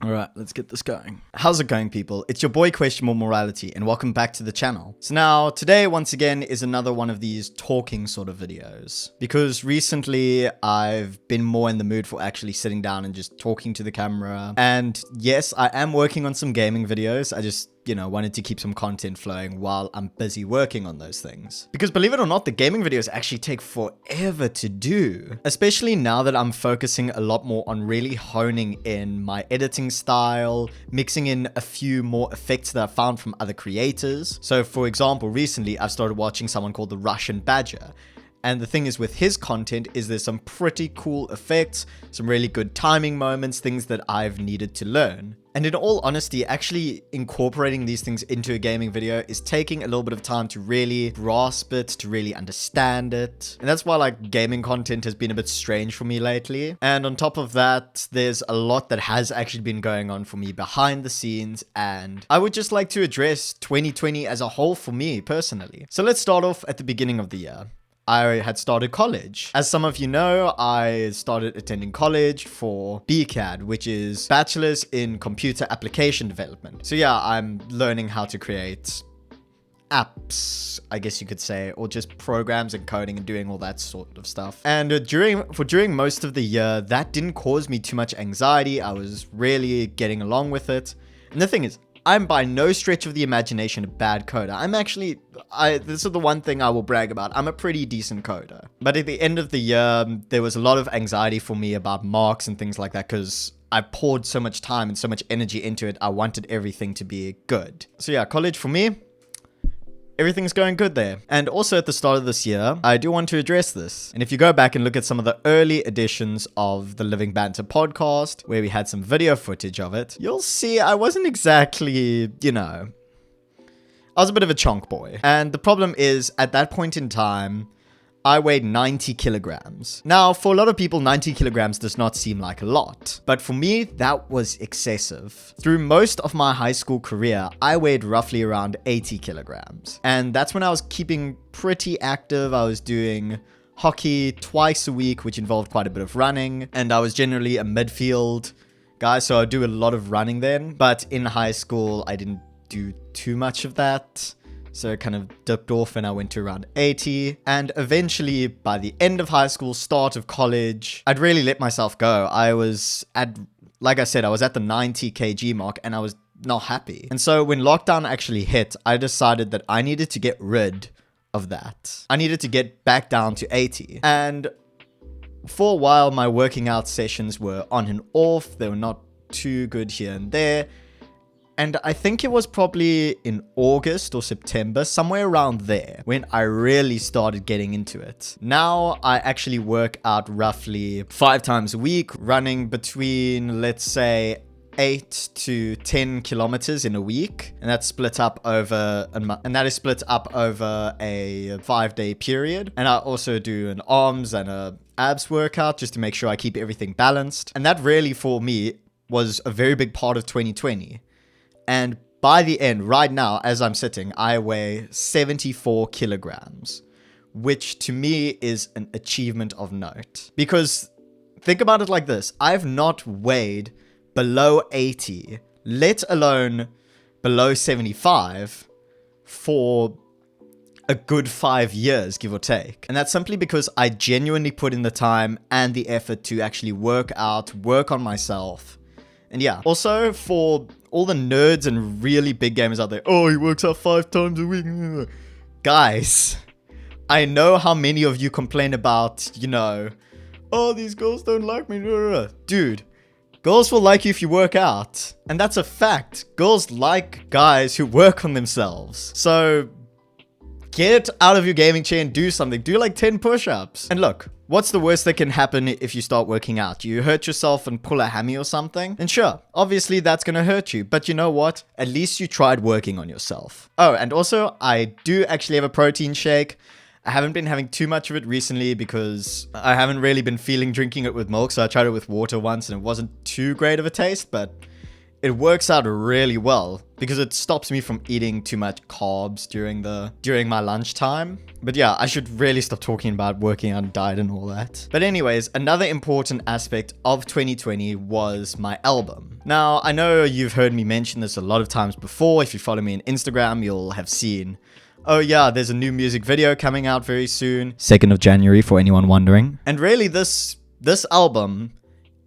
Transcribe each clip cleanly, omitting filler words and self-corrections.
All right, let's get this going. How's it going, people? It's your boy Questionable Morality, and welcome back to the channel. So now, today, once again, is another one of these talking sort of videos. Because recently, I've been more in the mood for actually sitting down and just talking to the camera. And yes, I am working on some gaming videos. I just wanted to keep some content flowing while I'm busy working on those things. Because believe it or not, the gaming videos actually take forever to do. Especially now that I'm focusing a lot more on really honing in my editing style, mixing in a few more effects that I found from other creators. So for example, recently I've started watching someone called the Russian Badger. And the thing is with his content is there's some pretty cool effects, some really good timing moments, things that I've needed to learn. And in all honesty, actually incorporating these things into a gaming video is taking a little bit of time to really grasp it, to really understand it. And that's why gaming content has been a bit strange for me lately. And on top of that, there's a lot that has actually been going on for me behind the scenes. And I would just like to address 2020 as a whole for me personally. So let's start off at the beginning of the year. I had started college. As some of you know, I started attending college for BCAD, which is Bachelor's in Computer Application Development. So yeah, I'm learning how to create apps, I guess you could say, or just programs and coding and doing all that sort of stuff. And during most of the year, that didn't cause me too much anxiety. I was really getting along with it. And the thing is, I'm by no stretch of the imagination a bad coder. This is the one thing I will brag about. I'm a pretty decent coder. But at the end of the year, there was a lot of anxiety for me about marks and things like that because I poured so much time and so much energy into it. I wanted everything to be good. So yeah, college for me, everything's going good there. And also at the start of this year, I do want to address this. And if you go back and look at some of the early editions of the Living Banter podcast, where we had some video footage of it, you'll see I wasn't exactly, I was a bit of a chonk boy. And the problem is, at that point in time, I weighed 90 kilograms. Now, for a lot of people, 90 kilograms does not seem like a lot. But for me, that was excessive. Through most of my high school career, I weighed roughly around 80 kilograms. And that's when I was keeping pretty active. I was doing hockey twice a week, which involved quite a bit of running. And I was generally a midfield guy, so I do a lot of running then. But in high school, I didn't do too much of that. So it kind of dipped off and I went to around 80. And eventually, by the end of high school, start of college, I'd really let myself go. I was at the 90 kg mark and I was not happy. And so when lockdown actually hit, I decided that I needed to get rid of that. I needed to get back down to 80. And for a while, my working out sessions were on and off. They were not too good here and there. And I think it was probably in August or September, somewhere around there, when I really started getting into it. Now I actually work out roughly 5 times a week, running between, let's say, 8 to 10 kilometers in a week. And that's split up over a 5-day period. And I also do an arms and a abs workout just to make sure I keep everything balanced. And that really, for me, was a very big part of 2020. And by the end, right now, as I'm sitting, I weigh 74 kilograms, which to me is an achievement of note. Because think about it like this. I've not weighed below 80, let alone below 75 for a good 5 years, give or take. And that's simply because I genuinely put in the time and the effort to actually work out, work on myself. And yeah, also for all the nerds and really big gamers out there, oh, he works out 5 times a week. Guys, I know how many of you complain about, oh, these girls don't like me. Dude, girls will like you if you work out. And that's a fact. Girls like guys who work on themselves. So get out of your gaming chair and do something. Do like 10 push-ups. And look, what's the worst that can happen if you start working out? You hurt yourself and pull a hammy or something? And sure, obviously that's gonna hurt you. But you know what? At least you tried working on yourself. Oh, and also, I do actually have a protein shake. I haven't been having too much of it recently because I haven't really been feeling drinking it with milk. So I tried it with water once and it wasn't too great of a taste, but it works out really well. because it stops me from eating too much carbs during my lunchtime. But yeah, I should really stop talking about working on diet and all that. But anyways, another important aspect of 2020 was my album. Now, I know you've heard me mention this a lot of times before. If you follow me on Instagram, you'll have seen, oh yeah, there's a new music video coming out very soon. 2nd of January for anyone wondering. And really this album,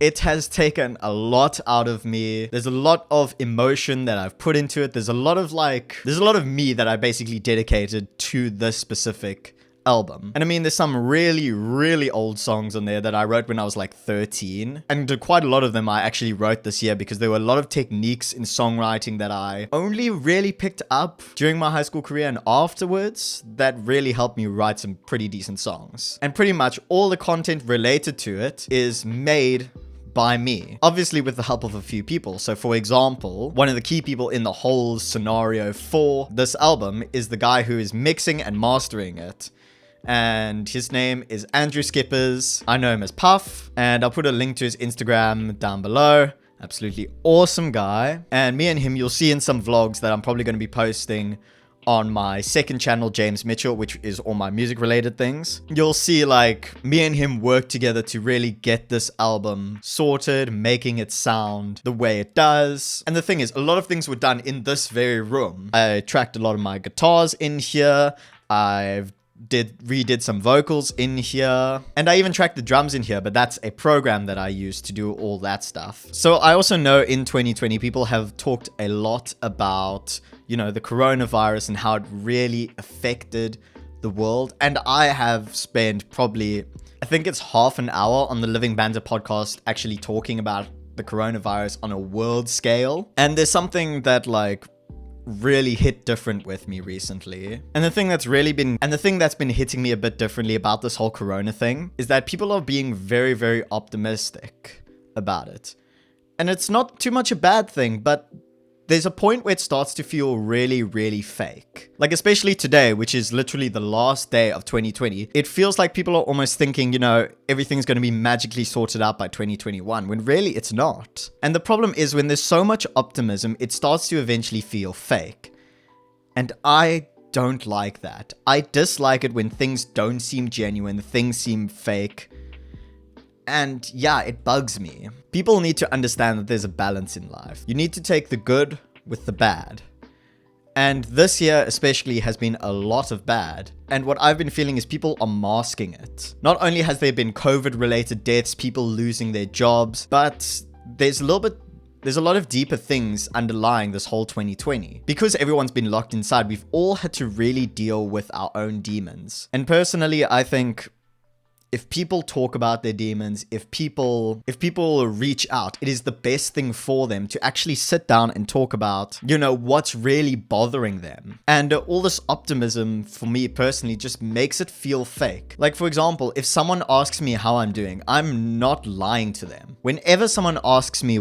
it has taken a lot out of me. There's a lot of emotion that I've put into it. There's a lot of me that I basically dedicated to this specific album. And I mean, there's some really, really old songs on there that I wrote when I was like 13. And quite a lot of them I actually wrote this year because there were a lot of techniques in songwriting that I only really picked up during my high school career and afterwards that really helped me write some pretty decent songs. And pretty much all the content related to it is made by me, obviously with the help of a few people. So for example, one of the key people in the whole scenario for this album is the guy who is mixing and mastering it. And his name is Andrew Skippers. I know him as Puff, and I'll put a link to his Instagram down below. Absolutely awesome guy. And me and him, you'll see in some vlogs that I'm probably going to be posting on my second channel, James Mitchell, which is all my music related things. You'll see like me and him work together to really get this album sorted, making it sound the way it does. And the thing is, a lot of things were done in this very room. I tracked a lot of my guitars in here. I've redid some vocals in here, and I even tracked the drums in here, but that's a program that I use to do all that stuff. So I also know in 2020 people have talked a lot about, you know, the coronavirus and how it really affected the world, and I have spent probably, I think it's half an hour on the Living Banter podcast actually talking about the coronavirus on a world scale. And there's something that like really hit different with me recently. And the thing that's been hitting me a bit differently about this whole corona thing is that people are being very, very optimistic about it. And it's not too much a bad thing, but there's a point where it starts to feel really, really fake. Like especially today, which is literally the last day of 2020, it feels like people are almost thinking, you know, everything's going to be magically sorted out by 2021, when really it's not. And the problem is when there's so much optimism, it starts to eventually feel fake. And I don't like that. I dislike it when things don't seem genuine, things seem fake. And yeah, it bugs me. People need to understand that there's a balance in life. You need to take the good with the bad. And this year especially has been a lot of bad. And what I've been feeling is people are masking it. Not only has there been COVID-related deaths, people losing their jobs, but there's a lot of deeper things underlying this whole 2020. Because everyone's been locked inside, we've all had to really deal with our own demons. And personally, I think if people talk about their demons, if people reach out, it is the best thing for them to actually sit down and talk about, you know, what's really bothering them. And all this optimism for me personally just makes it feel fake. Like for example, if someone asks me how I'm doing, I'm not lying to them. Whenever someone asks me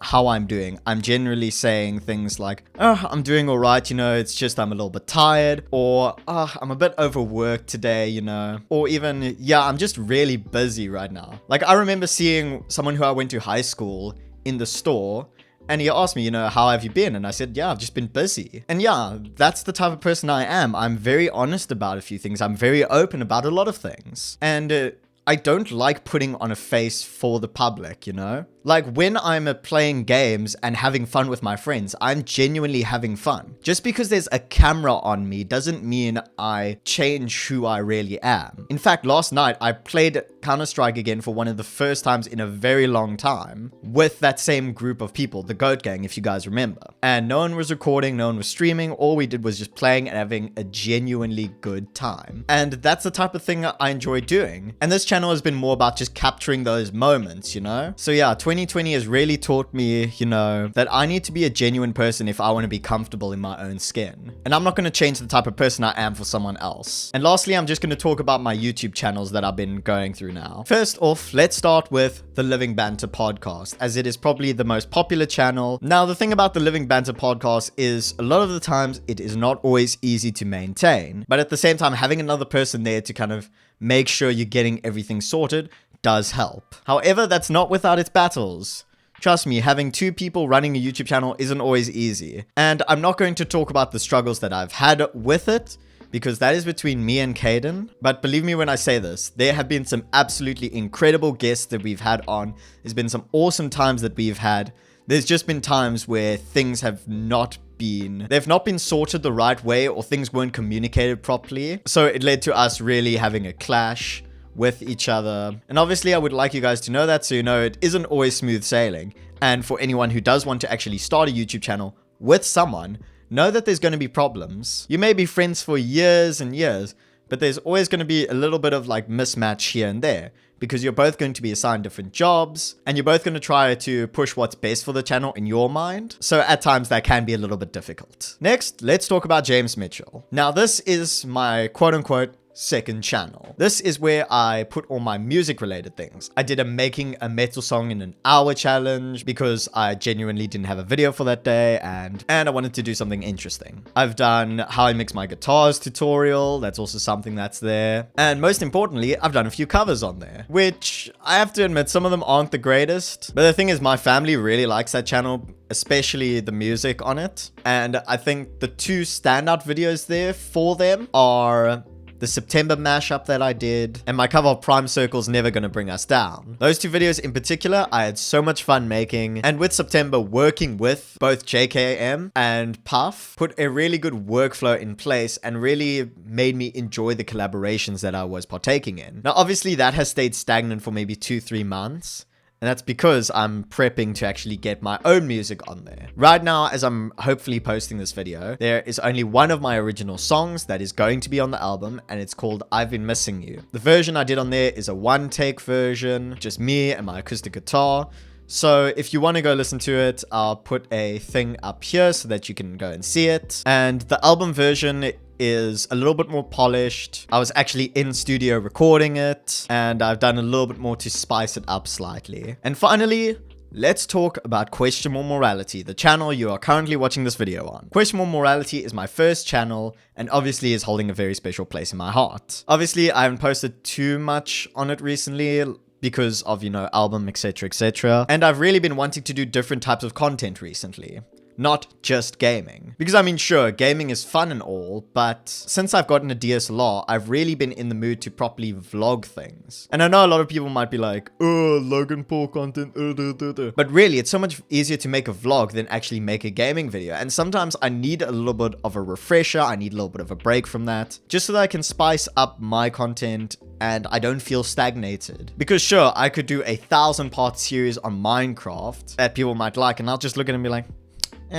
how I'm doing, I'm generally saying things like, oh, I'm doing all right, you know, it's just I'm a little bit tired, or oh, I'm a bit overworked today, you know, or even, yeah, I'm just really busy right now. Like I remember seeing someone who I went to high school in the store, and he asked me, you know, how have you been? And I said, yeah, I've just been busy. And yeah, that's the type of person I am. I'm very honest about a few things. I'm very open about a lot of things. And I don't like putting on a face for the public, you know? Like when I'm playing games and having fun with my friends, I'm genuinely having fun. Just because there's a camera on me doesn't mean I change who I really am. In fact, last night I played Counter-Strike again for one of the first times in a very long time with that same group of people, the Goat Gang, if you guys remember. And no one was recording, no one was streaming. All we did was just playing and having a genuinely good time. And that's the type of thing I enjoy doing. And this channel has been more about just capturing those moments, you know? So yeah, 2020 has really taught me, you know, that I need to be a genuine person if I want to be comfortable in my own skin. And I'm not going to change the type of person I am for someone else. And lastly, I'm just going to talk about my YouTube channels that I've been going through now. First off, let's start with the Living Banter podcast, as it is probably the most popular channel. Now, the thing about the Living Banter podcast is a lot of the times it is not always easy to maintain, but at the same time, having another person there to kind of make sure you're getting everything sorted does help. However, that's not without its battles. Trust me, having 2 people running a YouTube channel isn't always easy. And I'm not going to talk about the struggles that I've had with it, because that is between me and Caden. But believe me when I say this, there have been some absolutely incredible guests that we've had on. There's been some awesome times that we've had. There's just been times where things have not been, they've not been sorted the right way, or things weren't communicated properly. So it led to us really having a clash with each other. And obviously I would like you guys to know that, so you know it isn't always smooth sailing. And for anyone who does want to actually start a YouTube channel with someone, know that there's going to be problems. You may be friends for years and years, but there's always going to be a little bit of like mismatch here and there, because you're both going to be assigned different jobs and you're both going to try to push what's best for the channel in your mind. So at times that can be a little bit difficult. Next, let's talk about James Mitchell. Now this is my quote unquote second channel. This is where I put all my music related things. I did a making a metal song in an hour challenge because I genuinely didn't have a video for that day, and I wanted to do something interesting. I've done how I mix my guitars tutorial. That's also something that's there. And most importantly, I've done a few covers on there, which I have to admit, some of them aren't the greatest. But the thing is, my family really likes that channel, especially the music on it. And I think the 2 standout videos there for them are the September mashup that I did, and my cover of Prime Circle's Never Gonna Bring Us Down. Those 2 videos in particular, I had so much fun making, and with September, working with both JKM and Puff put a really good workflow in place and really made me enjoy the collaborations that I was partaking in. Now, obviously, that has stayed stagnant for maybe 2-3 months. And that's because I'm prepping to actually get my own music on there. Right now, as I'm hopefully posting this video, there is only one of my original songs that is going to be on the album, and it's called I've Been Missing You. The version I did on there is a 1-take version, just me and my acoustic guitar. So if you want to go listen to it, I'll put a thing up here so that you can go and see it. And the album version is a little bit more polished. I was actually in studio recording it, and I've done a little bit more to spice it up slightly. And finally, let's talk about Questionable Morality, the channel you are currently watching this video on. Questionable Morality is my first channel, and obviously is holding a very special place in my heart. Obviously, I haven't posted too much on it recently, because of, you know, album, etc, etc. And I've really been wanting to do different types of content recently. Not just gaming. Because I mean, sure, gaming is fun and all, but since I've gotten a DSLR, I've really been in the mood to properly vlog things. And I know a lot of people might be like, oh, Logan Paul content, but really, it's so much easier to make a vlog than actually make a gaming video. And sometimes I need a little bit of a refresher, I need a little bit of a break from that, just so that I can spice up my content and I don't feel stagnated. Because sure, I could do a 1,000-part series on Minecraft that people might like, and I'll just look at it and be like,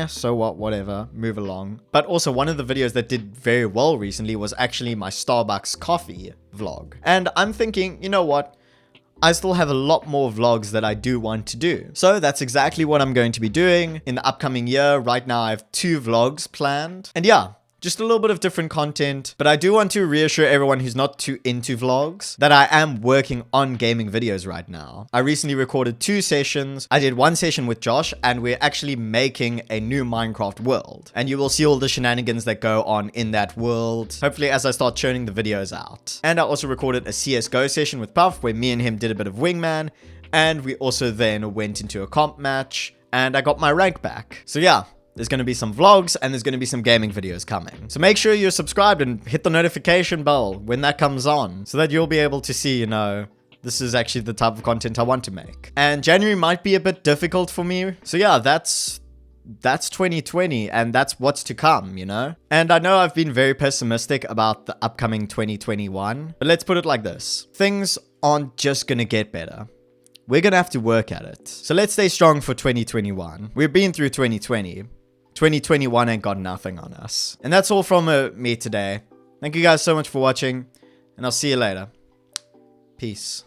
so what, whatever, move along. But also, one of the videos that did very well recently was actually my Starbucks coffee vlog. And I'm thinking, you know what? I still have a lot more vlogs that I do want to do. So that's exactly what I'm going to be doing in the upcoming year. Right now, I have 2 vlogs planned. And yeah, just a little bit of different content, but I do want to reassure everyone who's not too into vlogs that I am working on gaming videos right now. I recently recorded 2 sessions. I did 1 session with Josh, and we're actually making a new Minecraft world. And you will see all the shenanigans that go on in that world, hopefully as I start churning the videos out. And I also recorded a CSGO session with Puff, where me and him did a bit of wingman, and we also then went into a comp match, and I got my rank back. So yeah, there's going to be some vlogs and there's going to be some gaming videos coming. So make sure you're subscribed and hit the notification bell when that comes on, so that you'll be able to see, you know, this is actually the type of content I want to make. And January might be a bit difficult for me. So yeah, that's 2020 and that's what's to come, you know? And I know I've been very pessimistic about the upcoming 2021, but let's put it like this. Things aren't just going to get better. We're going to have to work at it. So let's stay strong for 2021. We've been through 2020. 2021 ain't got nothing on us. And that's all from me today. Thank you guys so much for watching, and I'll see you later. Peace.